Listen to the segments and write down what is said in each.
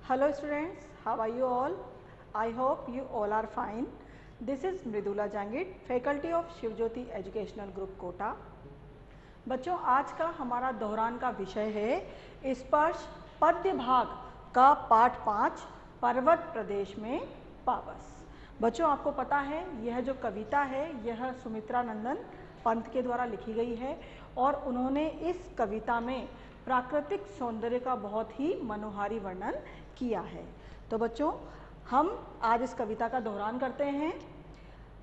Hello students, how are you all? I hope you all are fine. This is Mridula Jangid, faculty of Shivjyoti educational group Kota. बच्चों, आज का हमारा दोहरान का विषय है स्पर्श पद्य भाग का पाठ 5 पर्वत प्रदेश में पावस। बच्चों, आपको पता है यह जो कविता है यह सुमित्रा नंदन पंत के द्वारा लिखी गई है और उन्होंने इस कविता में प्राकृतिक सौंदर्य का बहुत ही मनोहारी वर्णन किया है। तो बच्चों, हम आज इस कविता का दोहरान करते हैं।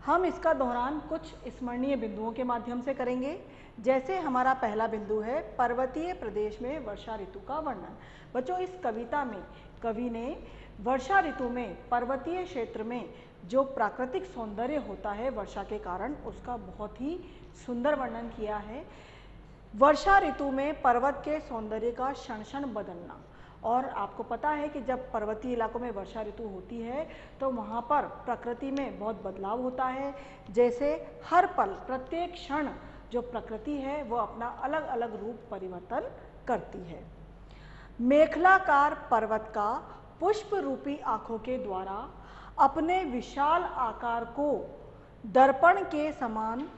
हम इसका दोहरान कुछ स्मरणीय बिंदुओं के माध्यम से करेंगे। जैसे हमारा पहला बिंदु है पर्वतीय प्रदेश में वर्षा ऋतु का वर्णन। बच्चों, इस कविता में कवि ने वर्षा ऋतु में पर्वतीय क्षेत्र में जो प्राकृतिक सौंदर्य होता है वर्षा के कारण, उसका बहुत ही सुंदर वर्णन किया है। वर्षा ऋतु में पर्वत के सौंदर्य का क्षण क्षण बदलना, और आपको पता है कि जब पर्वतीय इलाकों में वर्षा ऋतु होती है तो वहाँ पर प्रकृति में बहुत बदलाव होता है। जैसे हर पल प्रत्येक क्षण जो प्रकृति है वो अपना अलग अलग रूप परिवर्तन करती है। मेखलाकार पर्वत का पुष्प रूपी आँखों के द्वारा अपने विशाल आकार को दर्पण के समान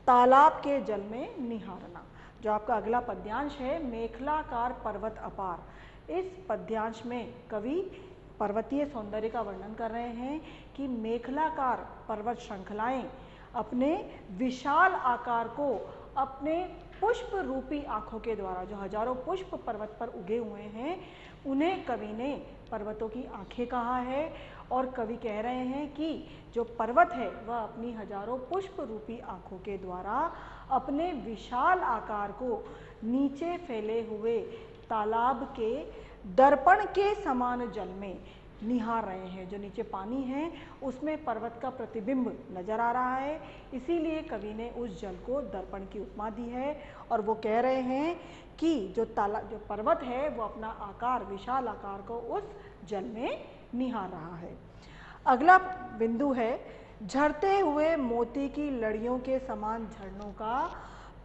तालाब के जल में निहारना। जो आपका अगला पद्यांश है मेखलाकार पर्वत अपार, इस पद्यांश में कवि पर्वतीय सौंदर्य का वर्णन कर रहे हैं कि मेखलाकार पर्वत श्रृंखलाएं अपने विशाल आकार को अपने पुष्प रूपी आँखों के द्वारा, जो हजारों पुष्प पर्वत पर उगे हुए हैं, उन्हें कवि ने पर्वतों की आँखें कहा है। और कवि कह रहे हैं कि जो पर्वत है वह अपनी हजारों पुष्प रूपी आँखों के द्वारा अपने विशाल आकार को नीचे फैले हुए तालाब के दर्पण के समान जल में निहार रहे हैं। जो नीचे पानी है उसमें पर्वत का प्रतिबिंब नजर आ रहा है, इसीलिए कवि ने उस जल को दर्पण की उपमा दी है। और वो कह रहे हैं कि जो पर्वत है वो अपना आकार, विशाल आकार को उस जल में निहार रहा है। अगला बिंदु है झरते हुए मोती की लड़ियों के समान झरनों का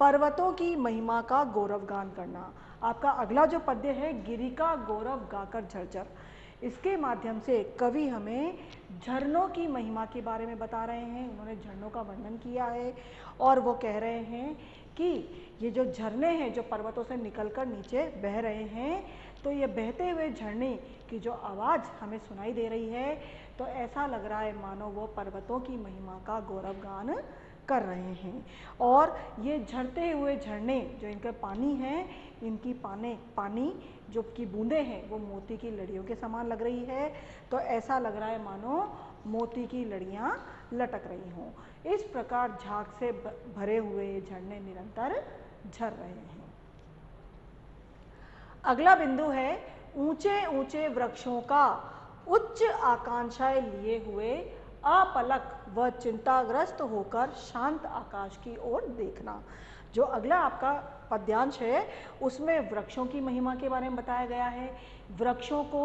पर्वतों की महिमा का गौरवगान करना। आपका अगला जो पद्य है गिरि का गौरव गाकर झरझर, इसके माध्यम से कवि हमें झरनों की महिमा के बारे में बता रहे हैं। उन्होंने झरनों का वर्णन किया है और वो कह रहे हैं कि ये जो झरने हैं जो पर्वतों से निकलकर नीचे बह रहे हैं, तो ये बहते हुए झरने की जो आवाज़ हमें सुनाई दे रही है तो ऐसा लग रहा है मानो वो पर्वतों की महिमा का गौरवगान कर रहे हैं। और ये झरते हुए झरने जो इनका पानी है, इनकी पानी जो की बूंदें हैं वो मोती की लड़ियों के समान लग रही है। तो ऐसा लग रहा है मानो मोती की लड़ियाँ लटक रही हों। इस प्रकार झाग से भरे हुए झरने निरंतर झर रहे हैं। अगला बिंदु है ऊंचे ऊंचे वृक्षों का उच्च आकांक्षाएं लिए हुए अपलक व चिंताग्रस्त होकर शांत आकाश की ओर देखना। जो अगला आपका पद्यांश है उसमें वृक्षों की महिमा के बारे में बताया गया है। वृक्षों को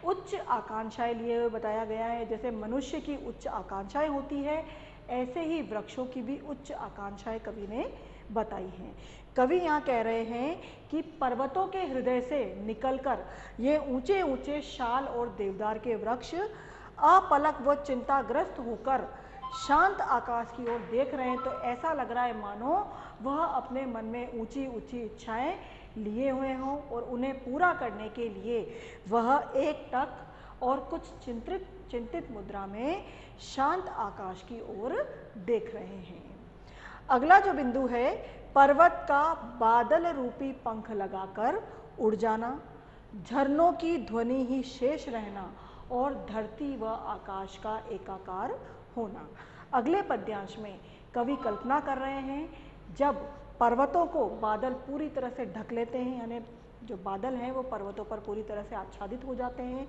उच्च आकांक्षाएं लिए हुए बताया गया है। जैसे मनुष्य की उच्च आकांक्षाएं होती है, ऐसे ही वृक्षों की भी उच्च आकांक्षाएं कवि ने बताई हैं। कवि यहाँ कह रहे हैं कि पर्वतों के हृदय से निकलकर ये ऊंचे ऊंचे शाल और देवदार के वृक्ष अपलक व चिंताग्रस्त होकर शांत आकाश की ओर देख रहे हैं। तो ऐसा लग रहा है मानो वह अपने मन में ऊंची ऊंची इच्छाएं लिए हुए हों और उन्हें पूरा करने के लिए वह एकटक और कुछ चिंतित मुद्रा में शांत आकाश की ओर देख रहे हैं। अगला जो बिंदु है पर्वत का बादल रूपी पंख लगाकर उड़ जाना, झरनों की ध्वनि ही शेष रहना और धरती व आकाश का एकाकार होना। अगले पद्यांश में कवि कल्पना कर रहे हैं जब पर्वतों को बादल पूरी तरह से ढक लेते हैं, यानी जो बादल हैं वो पर्वतों पर पूरी तरह से आच्छादित हो जाते हैं,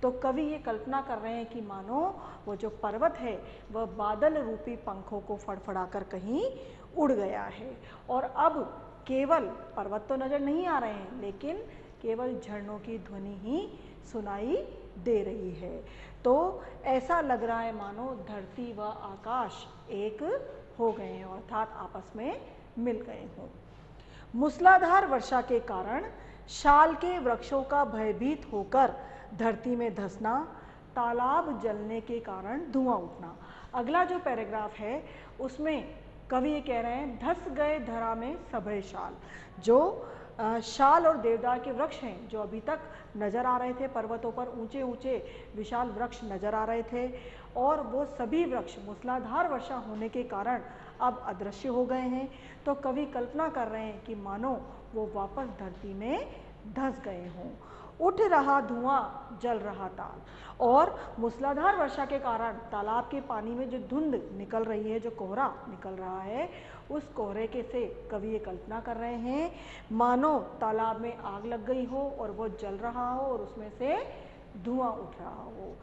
तो कवि ये कल्पना कर रहे हैं कि मानो वो जो पर्वत है वह बादल रूपी पंखों को फड़फड़ाकर कहीं उड़ गया है और अब केवल पर्वत तो नजर नहीं आ रहे हैं लेकिन केवल झरनों की ध्वनि ही सुनाई दे रही है। तो ऐसा लग रहा है मानो धरती व आकाश एक हो गए हैं, अर्थात आपस में मिल गए हों। मूसलाधार वर्षा के कारण शाल के वृक्षों का भयभीत होकर धरती में धंसना, तालाब जलने के कारण धुआं उठना। अगला जो पैराग्राफ है उसमें कवि ये कह रहे हैं, धस गए धरा में सभे शाल। जो शाल और देवदार के वृक्ष हैं जो अभी तक नज़र आ रहे थे, पर्वतों पर ऊंचे ऊंचे विशाल वृक्ष नज़र आ रहे थे, और वो सभी वृक्ष मूसलाधार वर्षा होने के कारण अब अदृश्य हो गए हैं। तो कवि कल्पना कर रहे हैं कि मानो वो वापस धरती में धंस गए हों। उठ रहा धुआं, जल रहा ताल, और मूसलाधार वर्षा के कारण तालाब के पानी में जो धुंध निकल रही है, जो कोहरा निकल रहा है, उस कोहरे के से कवि ये कल्पना कर रहे हैं मानो तालाब में आग लग गई हो और वो जल रहा हो और उसमें से धुआं उठ रहा हो।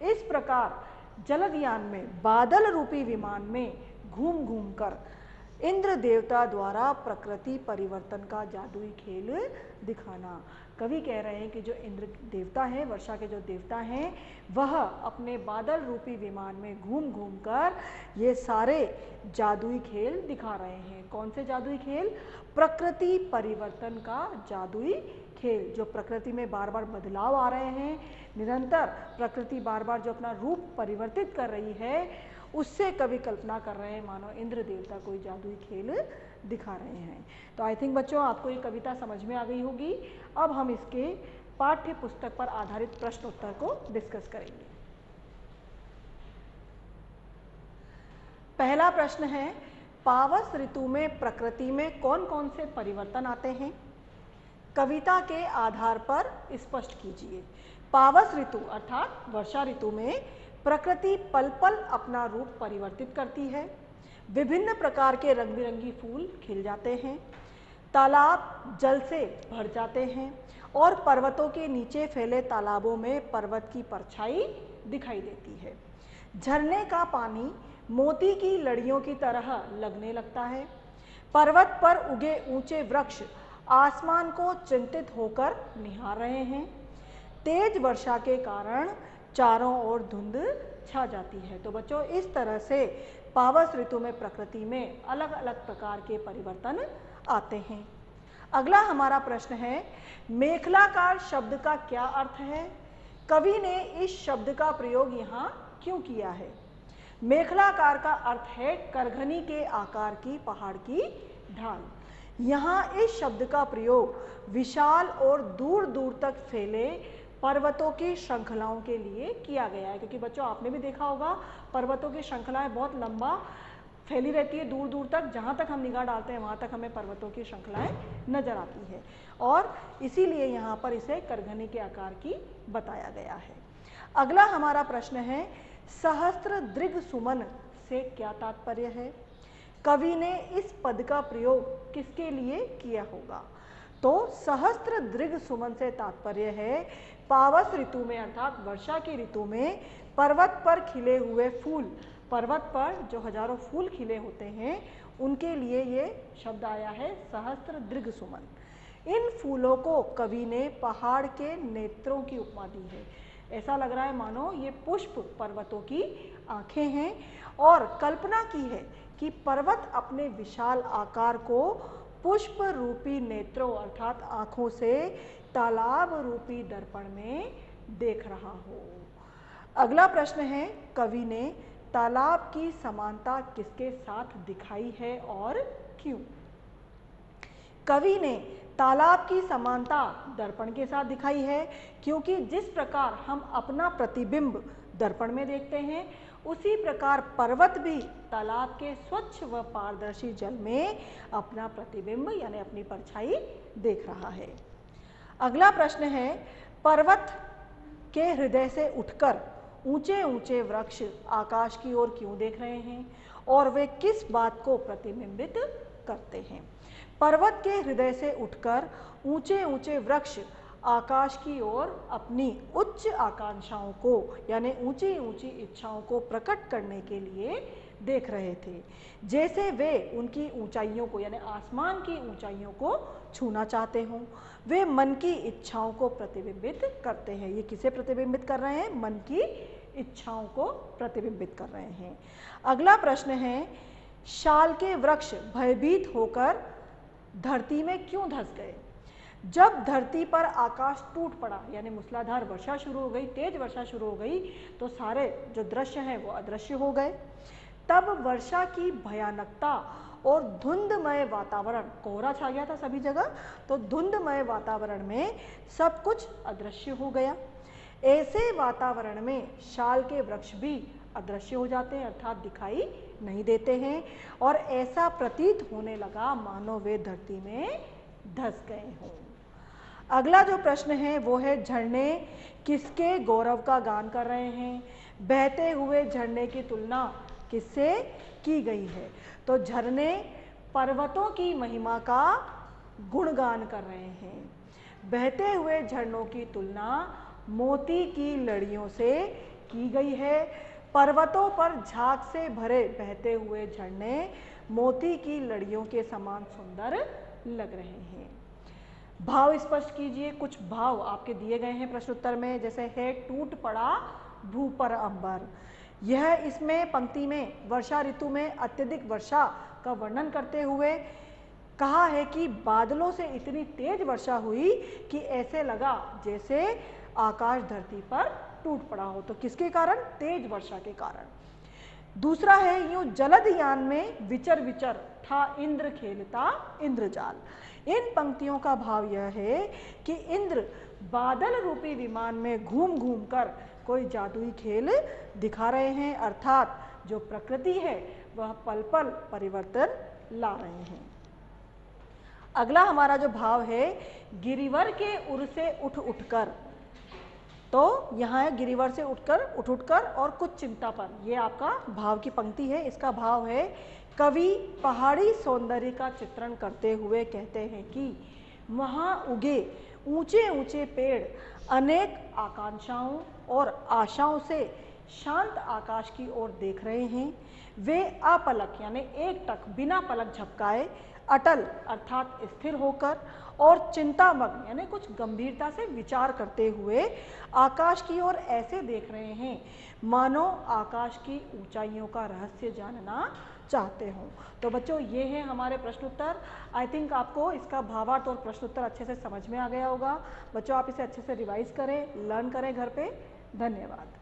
इस प्रकार जलदयान में बादल रूपी विमान में घूम घूम कर इंद्र देवता द्वारा प्रकृति परिवर्तन का जादुई खेल दिखाना। कवि कह रहे हैं कि जो इंद्र देवता है, वर्षा के जो देवता हैं, वह अपने बादल रूपी विमान में घूम घूम कर ये सारे जादुई खेल दिखा रहे हैं। कौन से जादुई खेल? प्रकृति परिवर्तन का जादुई खेल। जो प्रकृति में बार बार बदलाव आ रहे हैं, निरंतर प्रकृति बार बार जो अपना रूप परिवर्तित कर रही है, उससे कवि कल्पना कर रहे हैं मानो इंद्र देवता कोई जादुई खेल दिखा रहे हैं। तो आई थिंक बच्चों आपको ये कविता समझ में आ गई होगी। अब हम इसके पाठ्य पुस्तक पर आधारित प्रश्न उत्तर को डिस्कस करेंगे। पहला प्रश्न है, पावस ऋतु में प्रकृति में कौन कौन से परिवर्तन आते हैं? कविता के आधार पर स्पष्ट कीजिए। पावस ऋतु अर्थात वर्षा ऋतु में प्रकृति पल पल अपना रूप परिवर्तित करती है। विभिन्न प्रकार के रंग बिरंगी फूल खिल जाते हैं, तालाब जल से भर जाते हैं और पर्वतों के नीचे फैले तालाबों में पर्वत की परछाई दिखाई देती है। झरने का पानी मोती की लड़ियों की तरह लगने लगता है। पर्वत पर उगे ऊंचे वृक्ष आसमान को चिंतित होकर निहार रहे हैं। तेज वर्षा के कारण चारों ओर धुंध छा जाती है। तो बच्चों इस तरह से पावस ऋतु में प्रकृति में अलग अलग प्रकार के परिवर्तन आते हैं। अगला हमारा प्रश्न है, मेखलाकार शब्द का क्या अर्थ है? कवि ने इस शब्द का प्रयोग यहाँ क्यों किया है? मेखलाकार का अर्थ है करघनी के आकार की पहाड़ की ढाल। यहाँ इस शब्द का प्रयोग विशाल और दूर दूर तक फैले पर्वतों की श्रृंखलाओं के लिए किया गया है, क्योंकि बच्चों आपने भी देखा होगा पर्वतों की श्रृंखलाएं बहुत लंबा फैली रहती है, दूर दूर तक, जहाँ तक हम निगाह डालते हैं वहाँ तक हमें पर्वतों की श्रृंखलाएं नजर आती है, और इसीलिए यहाँ पर इसे करघनी के आकार की बताया गया है। अगला हमारा प्रश्न है, सहस्त्र दृग सुमन से क्या तात्पर्य है? कवि ने इस पद का प्रयोग किसके लिए किया होगा? तो सहस्त्र दृग सुमन से तात्पर्य है पावस ऋतु में अर्थात वर्षा की ऋतु में पर्वत पर खिले हुए फूल, पर्वत पर जो हजारों फूल खिले होते हैं उनके लिए ये शब्द आया है सहस्त्र दृग सुमन। इन फूलों को कवि ने पहाड़ के नेत्रों की उपमा दी है। ऐसा लग रहा है मानो ये पुष्प पर्वतों की आंखें हैं, और कल्पना की है कि पर्वत अपने विशाल आकार को पुष्प रूपी नेत्रों अर्थात आंखों से तालाब रूपी दर्पण में देख रहा हो। अगला प्रश्न है, कवि ने तालाब की समानता किसके साथ दिखाई है और क्यों? कवि ने तालाब की समानता दर्पण के साथ दिखाई है, क्योंकि जिस प्रकार हम अपना प्रतिबिंब दर्पण में देखते हैं उसी प्रकार पर्वत भी तालाब के स्वच्छ व पारदर्शी जल में अपना प्रतिबिंब यानी अपनी परछाई देख रहा है। अगला प्रश्न है, पर्वत के हृदय से उठकर ऊंचे ऊंचे वृक्ष आकाश की ओर क्यों देख रहे हैं और वे किस बात को प्रतिबिंबित करते हैं? पर्वत के हृदय से उठकर ऊंचे ऊंचे वृक्ष आकाश की ओर अपनी उच्च आकांक्षाओं को यानी ऊंची ऊंची इच्छाओं को प्रकट करने के लिए देख रहे थे, जैसे वे उनकी ऊंचाइयों को यानी आसमान की ऊंचाइयों को छूना चाहते हों। वे मन की इच्छाओं को प्रतिबिंबित करते हैं। ये किसे प्रतिबिंबित कर रहे हैं? मन की इच्छाओं को प्रतिबिंबित कर रहे हैं। अगला प्रश्न है, शाल के वृक्ष भयभीत होकर धरती में क्यों धंस गए? जब धरती पर आकाश टूट पड़ा यानी मूसलाधार वर्षा शुरू हो गई, तेज वर्षा शुरू हो गई, तो सारे जो दृश्य हैं वो अदृश्य हो गए। तब वर्षा की भयानकता और धुंधमय वातावरण, कोहरा छा गया था सभी जगह, तो धुंधमय वातावरण में सब कुछ अदृश्य हो गया। ऐसे वातावरण में शाल के वृक्ष भी अदृश्य हो जाते हैं, अर्थात दिखाई नहीं देते हैं, और ऐसा प्रतीत होने लगा मानो वे धरती में धंस गए हों। अगला जो प्रश्न है वो है, झरने किसके गौरव का गान कर रहे हैं? बहते हुए झरने की तुलना किससे की गई है? तो झरने पर्वतों की महिमा का गुणगान कर रहे हैं। बहते हुए झरनों की तुलना मोती की लड़ियों से की गई है। पर्वतों पर झाग से भरे बहते हुए झरने मोती की लड़ियों के समान सुंदर लग रहे हैं। भाव स्पष्ट कीजिए। कुछ भाव आपके दिए गए हैं प्रश्न उत्तर में, जैसे है टूट पड़ा भू पर अंबर। यह इसमें पंक्ति में वर्षा ऋतु में अत्यधिक वर्षा का वर्णन करते हुए कहा है कि बादलों से इतनी तेज वर्षा हुई कि ऐसे लगा जैसे आकाश धरती पर टूट पड़ा हो। तो किसके कारण? तेज वर्षा के कारण। दूसरा है, यूं जलद यान में विचर विचर था इंद्र खेलता इंद्रजाल। इन पंक्तियों का भाव यह है कि इंद्र बादल रूपी विमान में घूम घूम कर कोई जादुई खेल दिखा रहे हैं, अर्थात जो प्रकृति है वह पल पल परिवर्तन ला रहे हैं। अगला हमारा जो भाव है, गिरिवर के उर से उठ उठकर, तो यहाँ है गिरिवर से उठकर उठ उठकर और कुछ चिंता पर, ये आपका भाव की पंक्ति है। इसका भाव है, कवि पहाड़ी सौंदर्य का चित्रण करते हुए कहते हैं कि वहाँ उगे ऊंचे ऊंचे पेड़ अनेक आकांक्षाओं और आशाओं से शांत आकाश की ओर देख रहे हैं। वे अपलक यानी एक टक बिना पलक झपकाए, अटल अर्थात स्थिर होकर और चिंतामग्न यानी कुछ गंभीरता से विचार करते हुए आकाश की ओर ऐसे देख रहे हैं मानो आकाश की ऊंचाइयों का रहस्य जानना चाहते हों। तो बच्चों ये है हमारे प्रश्न उत्तर। आई थिंक आपको इसका भावार्थ और प्रश्न उत्तर अच्छे से समझ में आ गया होगा। बच्चों आप इसे अच्छे से रिवाइज करें, लर्न करें घर पे। धन्यवाद।